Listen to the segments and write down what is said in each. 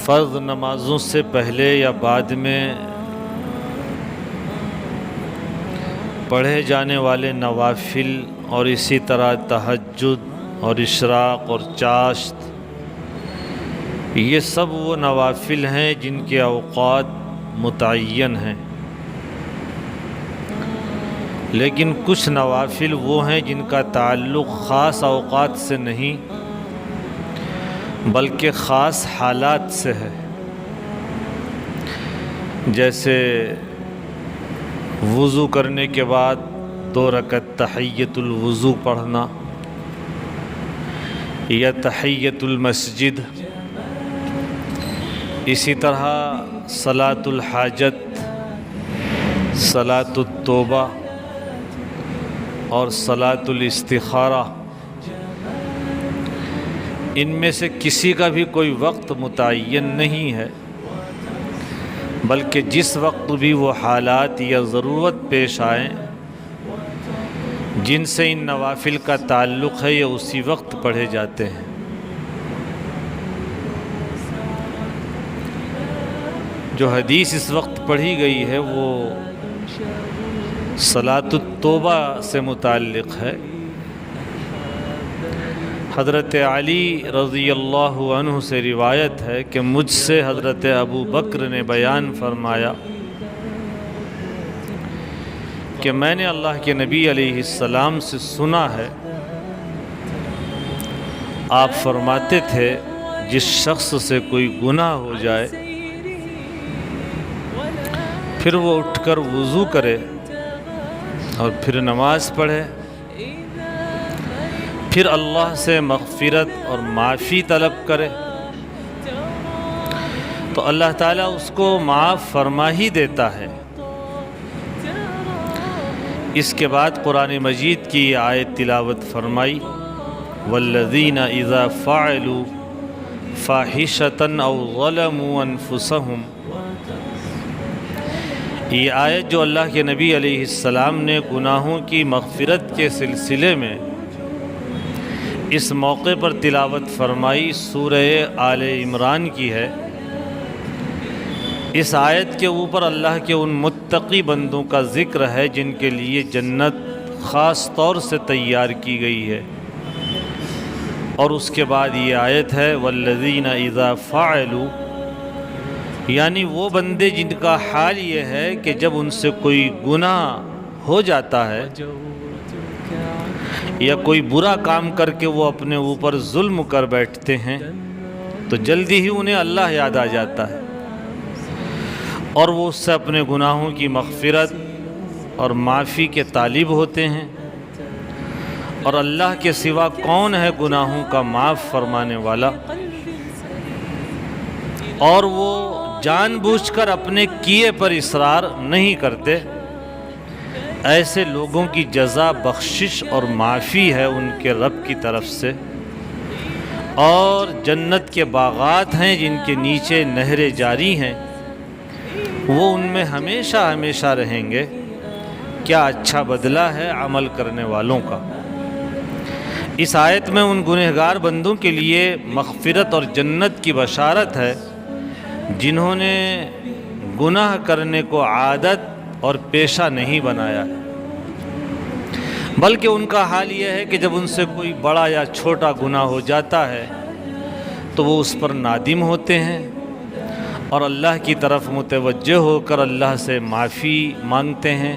فرض نمازوں سے پہلے یا بعد میں پڑھے جانے والے نوافل اور اسی طرح تہجد اور اشراق اور چاشت، یہ سب وہ نوافل ہیں جن کے اوقات متعین ہیں، لیکن کچھ نوافل وہ ہیں جن کا تعلق خاص اوقات سے نہیں بلکہ خاص حالات سے ہے، جیسے وضو کرنے کے بعد 2 رکعت تحیۃ الوضو پڑھنا یا تحیۃ المسجد، اسی طرح صلاۃ الحاجت، صلاۃ التوبہ اور صلاۃ الاستخارہ، ان میں سے کسی کا بھی کوئی وقت متعین نہیں ہے، بلکہ جس وقت بھی وہ حالات یا ضرورت پیش آئیں جن سے ان نوافل کا تعلق ہے، یہ اسی وقت پڑھے جاتے ہیں۔ جو حدیث اس وقت پڑھی گئی ہے وہ صلاۃ التوبہ سے متعلق ہے۔ حضرت علی رضی اللہ عنہ سے روایت ہے کہ مجھ سے حضرت ابو بکر نے بیان فرمایا کہ میں نے اللہ کے نبی علیہ السلام سے سنا ہے، آپ فرماتے تھے جس شخص سے کوئی گناہ ہو جائے پھر وہ اٹھ کر وضو کرے اور پھر نماز پڑھے، پھر اللہ سے مغفرت اور معافی طلب کرے تو اللہ تعالیٰ اس کو معاف فرما ہی دیتا ہے۔ اس کے بعد قرآن مجید کی یہ آیت تلاوت فرمائی، والذین اذا فعلوا فاحشۃ او ظلموا انفسهم۔ یہ آیت جو اللہ کے نبی علیہ السلام نے گناہوں کی مغفرت کے سلسلے میں اس موقع پر تلاوت فرمائی، سورہ آل عمران کی ہے۔ اس آیت کے اوپر اللہ کے ان متقی بندوں کا ذکر ہے جن کے لیے جنت خاص طور سے تیار کی گئی ہے، اور اس کے بعد یہ آیت ہے والذین اذا فعلوا، یعنی وہ بندے جن کا حال یہ ہے کہ جب ان سے کوئی گناہ ہو جاتا ہے یا کوئی برا کام کر کے وہ اپنے اوپر ظلم کر بیٹھتے ہیں تو جلدی ہی انہیں اللہ یاد آ جاتا ہے اور وہ اس سے اپنے گناہوں کی مغفرت اور معافی کے طالب ہوتے ہیں، اور اللہ کے سوا کون ہے گناہوں کا معاف فرمانے والا، اور وہ جان بوجھ کر اپنے کیے پر اصرار نہیں کرتے۔ ایسے لوگوں کی جزا بخشش اور معافی ہے ان کے رب کی طرف سے، اور جنت کے باغات ہیں جن کے نیچے نہریں جاری ہیں، وہ ان میں ہمیشہ ہمیشہ رہیں گے۔ کیا اچھا بدلہ ہے عمل کرنے والوں کا۔ اس آیت میں ان گنہگار بندوں کے لیے مغفرت اور جنت کی بشارت ہے جنہوں نے گناہ کرنے کو عادت اور پیشہ نہیں بنایا ہے، بلکہ ان کا حال یہ ہے کہ جب ان سے کوئی بڑا یا چھوٹا گناہ ہو جاتا ہے تو وہ اس پر نادم ہوتے ہیں اور اللہ کی طرف متوجہ ہو کر اللہ سے معافی مانگتے ہیں۔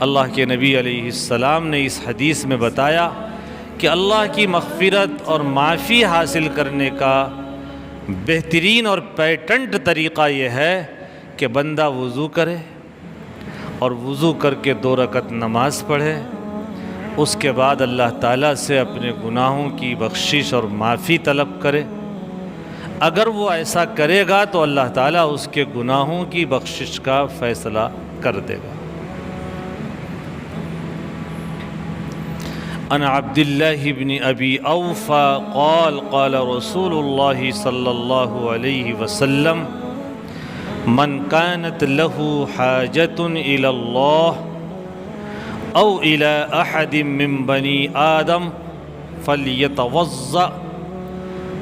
اللہ کے نبی علیہ السلام نے اس حدیث میں بتایا کہ اللہ کی مغفرت اور معافی حاصل کرنے کا بہترین اور پیٹنٹ طریقہ یہ ہے کہ بندہ وضو کرے اور وضو کر کے 2 رکعت نماز پڑھے، اس کے بعد اللہ تعالیٰ سے اپنے گناہوں کی بخشش اور معافی طلب کرے۔ اگر وہ ایسا کرے گا تو اللہ تعالیٰ اس کے گناہوں کی بخشش کا فیصلہ کر دے گا۔ عن عبد الله بن ابی اوفى قال قال رسول الله صلی اللہ علیہ وسلم من كانت له حاجة الى الله او الى احد من بني آدم فليتوضأ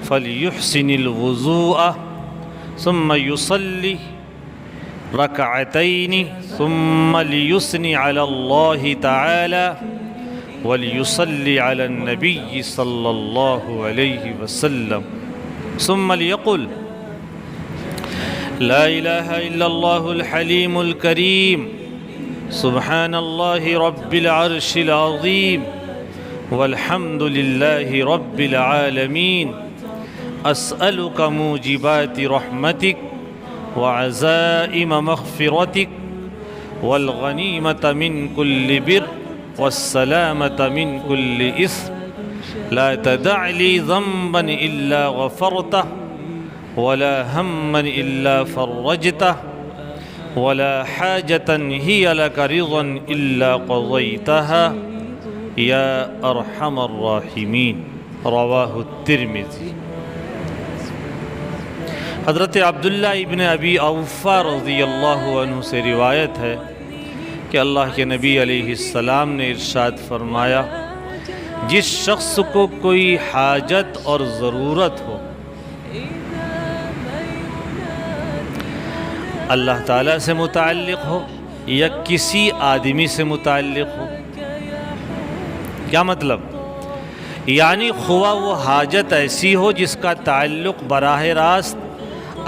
فليحسن الوضوء ثم يصلي ركعتين ثم ليثني على الله تعالى وليصلي على النبي صلى الله عليه وسلم ثم ليقل لا إله إلا الله الحليم الكريم سبحان الله رب العرش العظيم والحمد لله رب العالمين أسألك موجبات رحمتك وعزائم مغفرتك والغنيمة من كل بر والسلامة من كل إثم لا تدع لي ذنبا إلا غفرته ولا هما إلا فرجته ولا حاجة هي لك رضا إلا قضيتها يا أرحم الراحمين رواه الترمذی۔ حضرت عبداللہ ابن ابی اوفا رضی اللہ عنہ سے روایت ہے کہ اللہ کے نبی علیہ السلام نے ارشاد فرمایا، جس شخص کو کوئی حاجت اور ضرورت ہو، اللہ تعالیٰ سے متعلق ہو یا کسی آدمی سے متعلق ہو، کیا مطلب؟ یعنی خواہ وہ حاجت ایسی ہو جس کا تعلق براہ راست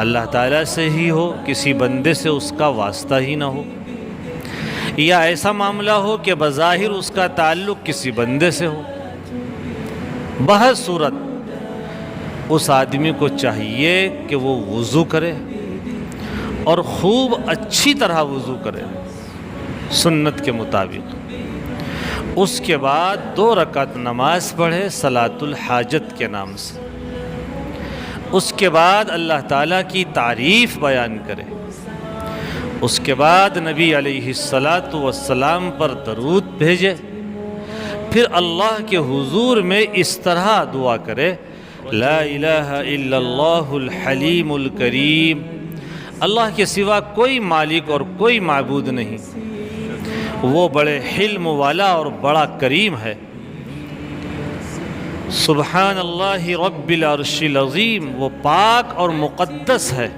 اللہ تعالیٰ سے ہی ہو، کسی بندے سے اس کا واسطہ ہی نہ ہو، یا ایسا معاملہ ہو کہ بظاہر اس کا تعلق کسی بندے سے ہو، بہر صورت اس آدمی کو چاہیے کہ وہ وضو کرے اور خوب اچھی طرح وضو کرے سنت کے مطابق، اس کے بعد 2 رکعت نماز پڑھے صلاۃ الحاجت کے نام سے، اس کے بعد اللہ تعالیٰ کی تعریف بیان کرے، اس کے بعد نبی علیہ السلام پر درود بھیجے، پھر اللہ کے حضور میں اس طرح دعا کرے، لا الہ الا اللہ الحلیم الکریم، اللہ کے سوا کوئی مالک اور کوئی معبود نہیں، وہ بڑے حلم والا اور بڑا کریم ہے، سبحان اللہ رب العرش العظیم، وہ پاک اور مقدس ہے،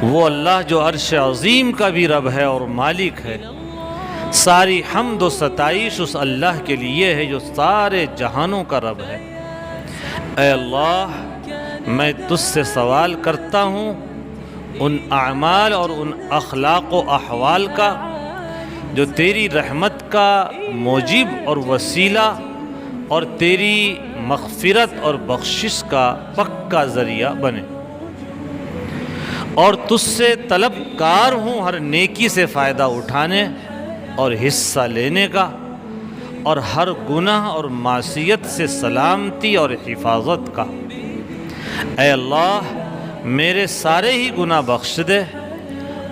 وہ اللہ جو عرش عظیم کا بھی رب ہے اور مالک ہے، ساری حمد و ستائش اس اللہ کے لیے ہے جو سارے جہانوں کا رب ہے۔ اے اللہ، میں تجھ سے سوال کرتا ہوں ان اعمال اور ان اخلاق و احوال کا جو تیری رحمت کا موجب اور وسیلہ اور تیری مغفرت اور بخشش کا پکا ذریعہ بنے، اور تجھ سے طلبگار ہوں ہر نیکی سے فائدہ اٹھانے اور حصہ لینے کا، اور ہر گناہ اور معصیت سے سلامتی اور حفاظت کا۔ اے اللہ، میرے سارے ہی گناہ بخش دے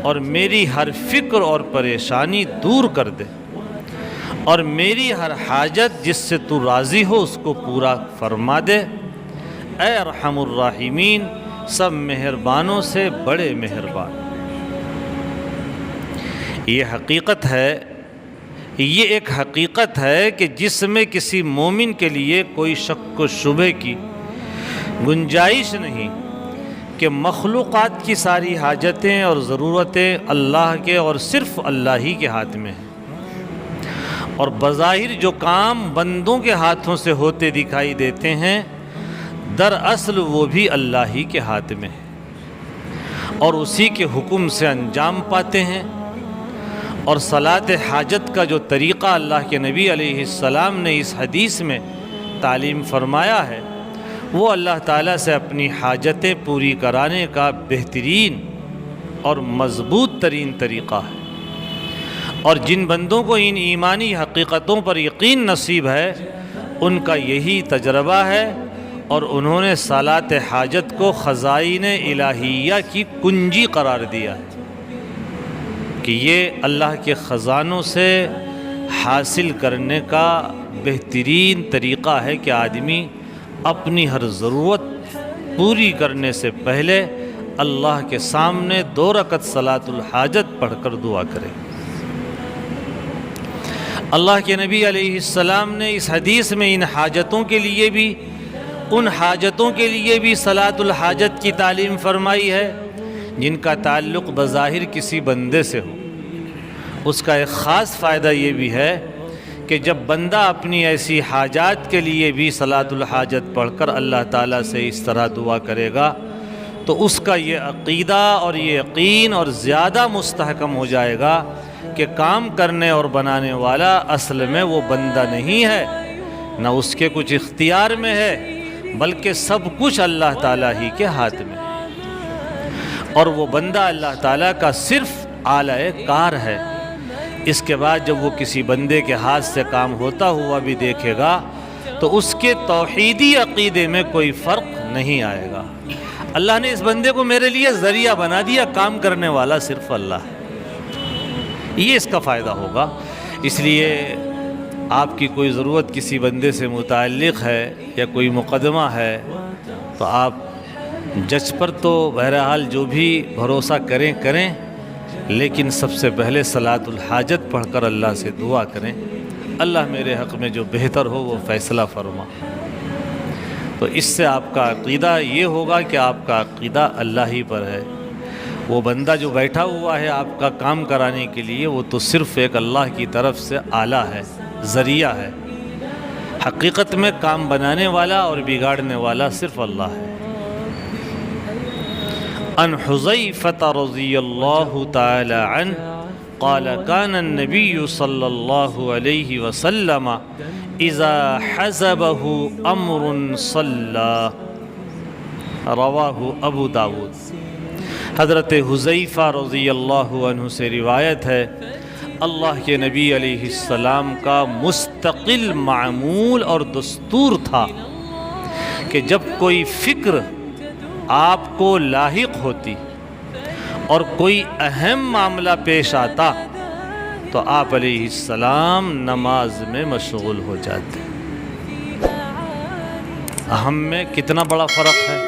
اور میری ہر فکر اور پریشانی دور کر دے، اور میری ہر حاجت جس سے تو راضی ہو اس کو پورا فرما دے۔ اے ارحم الراحمین، سب مہربانوں سے بڑے مہربان۔ یہ حقیقت ہے، یہ ایک حقیقت ہے کہ جس میں کسی مومن کے لیے کوئی شک و شبہ کی گنجائش نہیں کہ مخلوقات کی ساری حاجتیں اور ضرورتیں اللہ کے اور صرف اللہ ہی کے ہاتھ میں ہیں، اور بظاہر جو کام بندوں کے ہاتھوں سے ہوتے دکھائی دیتے ہیں دراصل وہ بھی اللہ ہی کے ہاتھ میں ہے، اور اسی کے حکم سے انجام پاتے ہیں۔ اور صلاۃ حاجت کا جو طریقہ اللہ کے نبی علیہ السلام نے اس حدیث میں تعلیم فرمایا ہے، وہ اللہ تعالیٰ سے اپنی حاجتیں پوری کرانے کا بہترین اور مضبوط ترین طریقہ ہے۔ اور جن بندوں کو ان ایمانی حقیقتوں پر یقین نصیب ہے ان کا یہی تجربہ ہے، اور انہوں نے صلاۃ حاجت کو خزائن الہیہ کی کنجی قرار دیا ہے کہ یہ اللہ کے خزانوں سے حاصل کرنے کا بہترین طریقہ ہے کہ آدمی اپنی ہر ضرورت پوری کرنے سے پہلے اللہ کے سامنے 2 رکعت صلاۃ الحاجت پڑھ کر دعا کرے۔ اللہ کے نبی علیہ السلام نے اس حدیث میں ان حاجتوں کے لیے بھی ان حاجتوں کے لیے بھی صلاۃ الحاجت کی تعلیم فرمائی ہے جن کا تعلق بظاہر کسی بندے سے ہو۔ اس کا ایک خاص فائدہ یہ بھی ہے کہ جب بندہ اپنی ایسی حاجات کے لیے بھی صلاۃ الحاجت پڑھ کر اللہ تعالیٰ سے اس طرح دعا کرے گا تو اس کا یہ عقیدہ اور یہ یقین اور زیادہ مستحکم ہو جائے گا کہ کام کرنے اور بنانے والا اصل میں وہ بندہ نہیں ہے، نہ اس کے کچھ اختیار میں ہے، بلکہ سب کچھ اللہ تعالیٰ ہی کے ہاتھ میں، اور وہ بندہ اللہ تعالیٰ کا صرف آلہ کار ہے۔ اس کے بعد جب وہ کسی بندے کے ہاتھ سے کام ہوتا ہوا بھی دیکھے گا تو اس کے توحیدی عقیدے میں کوئی فرق نہیں آئے گا۔ اللہ نے اس بندے کو میرے لیے ذریعہ بنا دیا، کام کرنے والا صرف اللہ ہے، یہ اس کا فائدہ ہوگا۔ اس لیے آپ کی کوئی ضرورت کسی بندے سے متعلق ہے یا کوئی مقدمہ ہے تو آپ جج پر تو بہرحال جو بھی بھروسہ کریں، لیکن سب سے پہلے صلاۃ الحاجت پڑھ کر اللہ سے دعا کریں، اللہ میرے حق میں جو بہتر ہو وہ فیصلہ فرما۔ تو اس سے آپ کا عقیدہ یہ ہوگا کہ آپ کا عقیدہ اللہ ہی پر ہے۔ وہ بندہ جو بیٹھا ہوا ہے آپ کا کام کرانے کے لیے، وہ تو صرف ایک اللہ کی طرف سے آلہ ہے، ذریعہ ہے۔ حقیقت میں کام بنانے والا اور بگاڑنے والا صرف اللہ ہے۔ عن حذیفہ رضی اللہ تعالی عنہ قال كان النبي صلی اللہ علیہ وسلم اذا حزبه امر صلى، رواہ ابو داود۔ حضرت حذیفہ رضی اللہ عنہ سے روایت ہے، اللہ کے نبی علیہ السلام کا مستقل معمول اور دستور تھا کہ جب کوئی فکر آپ کو لاحق ہوتی اور کوئی اہم معاملہ پیش آتا تو آپ علیہ السلام نماز میں مشغول ہو جاتے۔ ہم میں کتنا بڑا فرق ہے۔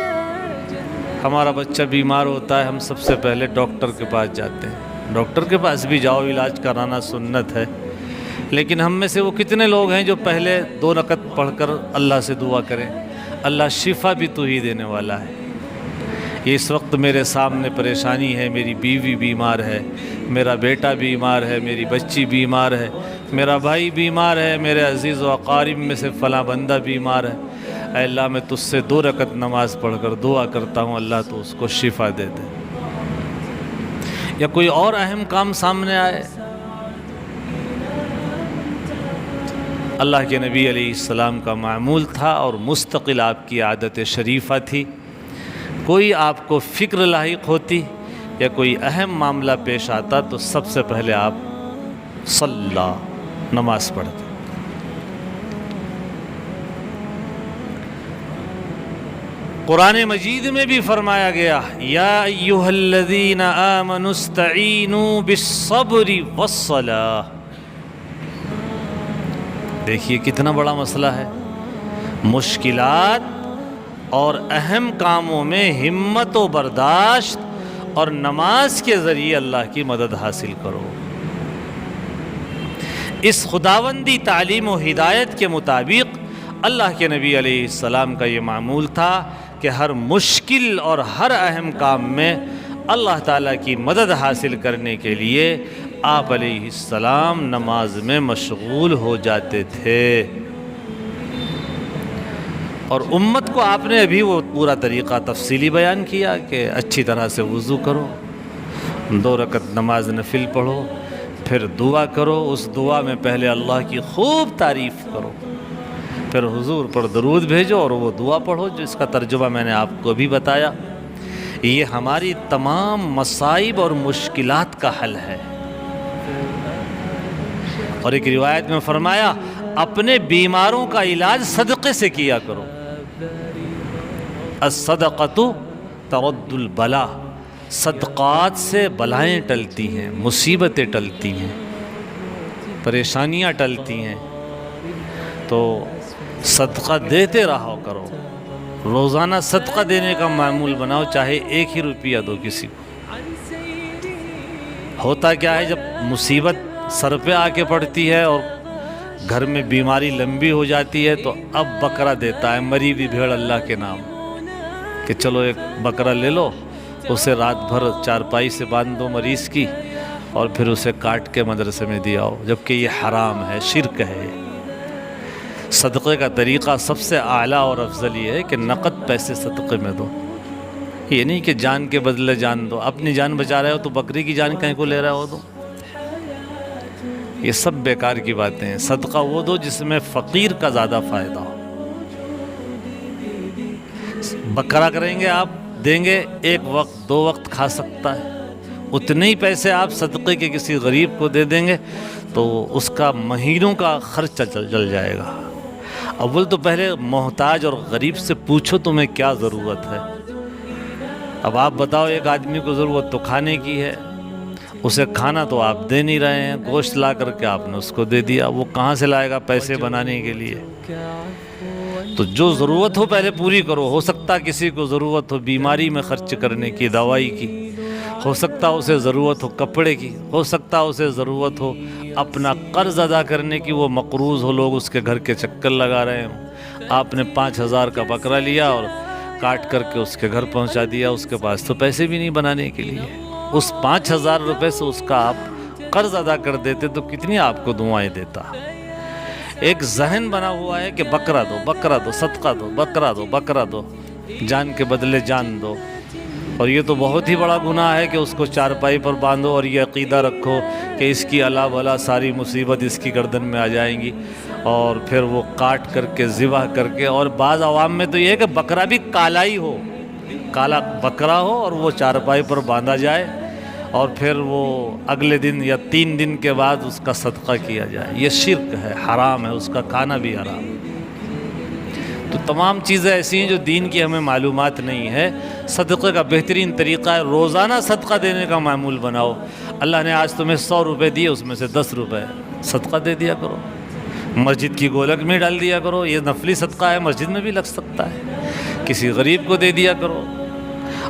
ہمارا بچہ بیمار ہوتا ہے، ہم سب سے پہلے ڈاکٹر کے پاس جاتے ہیں۔ ڈاکٹر کے پاس بھی جاؤ، علاج کرانا سنت ہے، لیکن ہم میں سے وہ کتنے لوگ ہیں جو پہلے 2 رکعت پڑھ کر اللہ سے دعا کریں، اللہ شفا بھی تو ہی دینے والا ہے۔ یہ اس وقت میرے سامنے پریشانی ہے، میری بیوی بیمار ہے، میرا بیٹا بیمار ہے، میری بچی بیمار ہے، میرا بھائی بیمار ہے، میرے عزیز و اقارب میں سے فلاں بندہ بیمار ہے، اے اللہ میں تجھ سے 2 رکعت نماز پڑھ کر دعا کرتا ہوں، اللہ تو اس کو شفا دے دے۔ یا کوئی اور اہم کام سامنے آئے، اللہ کے نبی علیہ السلام کا معمول تھا اور مستقل آپ کی عادت شریفہ تھی، کوئی آپ کو فکر لاحق ہوتی یا کوئی اہم معاملہ پیش آتا تو سب سے پہلے آپ صلی نماز پڑھتے۔ قرآن مجید میں بھی فرمایا گیا، یا ایھا الذین آمنوا استعینوا بالصبر والصلاۃ۔ دیکھیے کتنا بڑا مسئلہ ہے، مشکلات اور اہم کاموں میں ہمت و برداشت اور نماز کے ذریعے اللہ کی مدد حاصل کرو۔ اس خداوندی تعلیم و ہدایت کے مطابق اللہ کے نبی علیہ السلام کا یہ معمول تھا کہ ہر مشکل اور ہر اہم کام میں اللہ تعالیٰ کی مدد حاصل کرنے کے لیے آپ علیہ السلام نماز میں مشغول ہو جاتے تھے۔ اور امت کو آپ نے ابھی وہ پورا طریقہ تفصیلی بیان کیا کہ اچھی طرح سے وضو کرو، 2 رکعت نماز نفل پڑھو، پھر دعا کرو، اس دعا میں پہلے اللہ کی خوب تعریف کرو، پھر حضور پر درود بھیجو اور وہ دعا پڑھو، جس کا ترجمہ میں نے آپ کو ابھی بتایا۔ یہ ہماری تمام مصائب اور مشکلات کا حل ہے۔ اور ایک روایت میں فرمایا، اپنے بیماروں کا علاج صدقے سے کیا کرو، الصدقۃ ترد البلاء، صدقات سے بلائیں ٹلتی ہیں، مصیبتیں ٹلتی ہیں، پریشانیاں ٹلتی ہیں۔ تو صدقہ دیتے رہو کرو، روزانہ صدقہ دینے کا معمول بناؤ، چاہے 1 ہی روپیہ دو کسی کو۔ ہوتا کیا ہے، جب مصیبت سر پہ آ کے پڑتی ہے اور گھر میں بیماری لمبی ہو جاتی ہے تو اب بکرا دیتا ہے، مری ہوئی بھیڑ اللہ کے نام، کہ چلو ایک بکرا لے لو، اسے رات بھر چارپائی سے باندھ دو مریض کی، اور پھر اسے کاٹ کے مدرسے میں دیا ہو، جبکہ یہ حرام ہے، شرک ہے۔ صدقے کا طریقہ سب سے اعلیٰ اور افضل یہ ہے کہ نقد پیسے صدقے میں دو، یہ نہیں کہ جان کے بدلے جان دو۔ اپنی جان بچا رہے ہو تو بکری کی جان کہیں کو لے رہے ہو تو یہ سب بیکار کی باتیں ہیں۔ صدقہ وہ دو جس میں فقیر کا زیادہ فائدہ ہو۔ بکرا کریں گے آپ، دیں گے، ایک وقت دو وقت کھا سکتا ہے، اتنے ہی پیسے آپ صدقے کے کسی غریب کو دے دیں گے تو اس کا مہینوں کا خرچہ چل جائے گا۔ اول تو پہلے محتاج اور غریب سے پوچھو تمہیں کیا ضرورت ہے۔ اب آپ بتاؤ، ایک آدمی کو ضرورت تو کھانے کی ہے، اسے کھانا تو آپ دے نہیں رہے ہیں، گوشت لا کر کے آپ نے اس کو دے دیا، وہ کہاں سے لائے گا پیسے بنانے کے لیے؟ تو جو ضرورت ہو پہلے پوری کرو۔ ہو سکتا کسی کو ضرورت ہو بیماری میں خرچ کرنے کی، دوائی کی، ہو سکتا اسے ضرورت ہو کپڑے کی، ہو سکتا اسے ضرورت ہو اپنا قرض ادا کرنے کی، وہ مقروض ہو، لوگ اس کے گھر کے چکر لگا رہے ہوں، آپ نے 5,000 کا بکرا لیا اور کاٹ کر کے اس کے گھر پہنچا دیا، اس کے پاس تو پیسے بھی نہیں بنانے کے لیے، اس 5,000 روپے سے اس کا آپ قرض ادا کر دیتے تو کتنی آپ کو دعائیں دیتا۔ ایک ذہن بنا ہوا ہے کہ بکرا دو، بکرا دو، صدقہ دو، بکرا دو، بکرا دو، جان کے بدلے جان دو، اور یہ تو بہت ہی بڑا گناہ ہے کہ اس کو چارپائی پر باندھو اور یہ عقیدہ رکھو کہ اس کی اللہ بلا ساری مصیبت اس کی گردن میں آ جائیں گی، اور پھر وہ کاٹ کر کے ذبح کر کے، اور بعض عوام میں تو یہ ہے کہ بکرا بھی کالا ہی ہو، کالا بکرا ہو اور وہ چارپائی پر باندھا جائے اور پھر وہ اگلے دن یا 3 دن کے بعد اس کا صدقہ کیا جائے۔ یہ شرک ہے، حرام ہے، اس کا کھانا بھی حرام ہے۔ تو تمام چیزیں ایسی ہیں جو دین کی ہمیں معلومات نہیں ہے۔ صدقے کا بہترین طریقہ ہے روزانہ صدقہ دینے کا معمول بناؤ۔ اللہ نے آج تمہیں 100 روپے دیے، اس میں سے 10 روپے صدقہ دے دیا کرو، مسجد کی گولک میں ڈال دیا کرو، یہ نفلی صدقہ ہے، مسجد میں بھی لگ سکتا ہے، کسی غریب کو دے دیا کرو،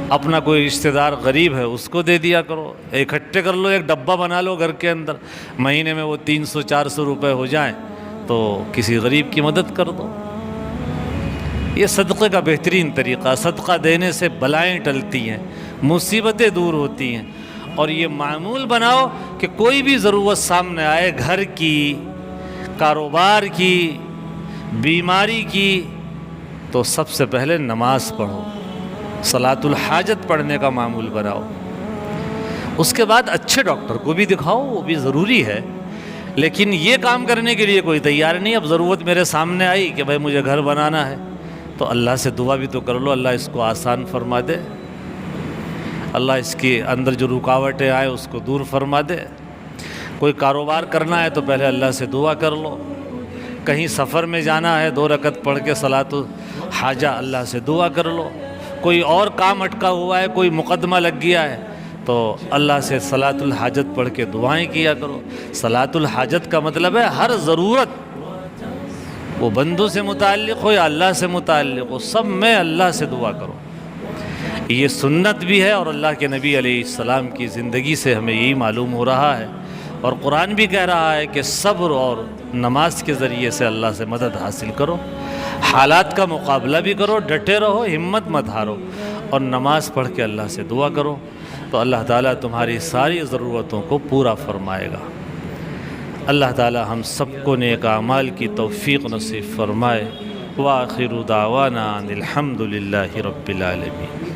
اپنا کوئی رشتہ دار غریب ہے اس کو دے دیا کرو، اکٹھے کر لو، ایک ڈبہ بنا لو گھر کے اندر، مہینے میں وہ 300-400 روپے ہو جائیں تو کسی غریب کی مدد کر دو۔ یہ صدقے کا بہترین طریقہ۔ صدقہ دینے سے بلائیں ٹلتی ہیں، مصیبتیں دور ہوتی ہیں، اور یہ معمول بناؤ کہ کوئی بھی ضرورت سامنے آئے، گھر کی، کاروبار کی، بیماری کی، تو سب سے پہلے نماز پڑھو، صلاۃ الحاجت پڑھنے کا معمول بناؤ۔ اس کے بعد اچھے ڈاکٹر کو بھی دکھاؤ، وہ بھی ضروری ہے، لیکن یہ کام کرنے کے لیے کوئی تیار نہیں۔ اب ضرورت میرے سامنے آئی کہ بھائی مجھے گھر بنانا ہے، تو اللہ سے دعا بھی تو کر لو، اللہ اس کو آسان فرما دے، اللہ اس کے اندر جو رکاوٹیں آئے اس کو دور فرما دے۔ کوئی کاروبار کرنا ہے تو پہلے اللہ سے دعا کر لو، کہیں سفر میں جانا ہے 2 رکعت پڑھ کے صلاۃ الحاجہ اللہ سے دعا کر لو، کوئی اور کام اٹکا ہوا ہے، کوئی مقدمہ لگ گیا ہے تو اللہ سے صلاۃ الحاجت پڑھ کے دعائیں کیا کرو۔ صلاۃ الحاجت کا مطلب ہے ہر ضرورت، وہ بندوں سے متعلق ہو یا اللہ سے متعلق ہو، سب میں اللہ سے دعا کرو۔ یہ سنت بھی ہے اور اللہ کے نبی علیہ السلام کی زندگی سے ہمیں یہی معلوم ہو رہا ہے، اور قرآن بھی کہہ رہا ہے کہ صبر اور نماز کے ذریعے سے اللہ سے مدد حاصل کرو، حالات کا مقابلہ بھی کرو، ڈٹے رہو، ہمت مت ہارو، اور نماز پڑھ کے اللہ سے دعا کرو، تو اللہ تعالیٰ تمہاری ساری ضرورتوں کو پورا فرمائے گا۔ اللہ تعالیٰ ہم سب کو نیک اعمال کی توفیق نصیب فرمائے۔ وآخر دعوانا ان الحمد للہ رب العالمین۔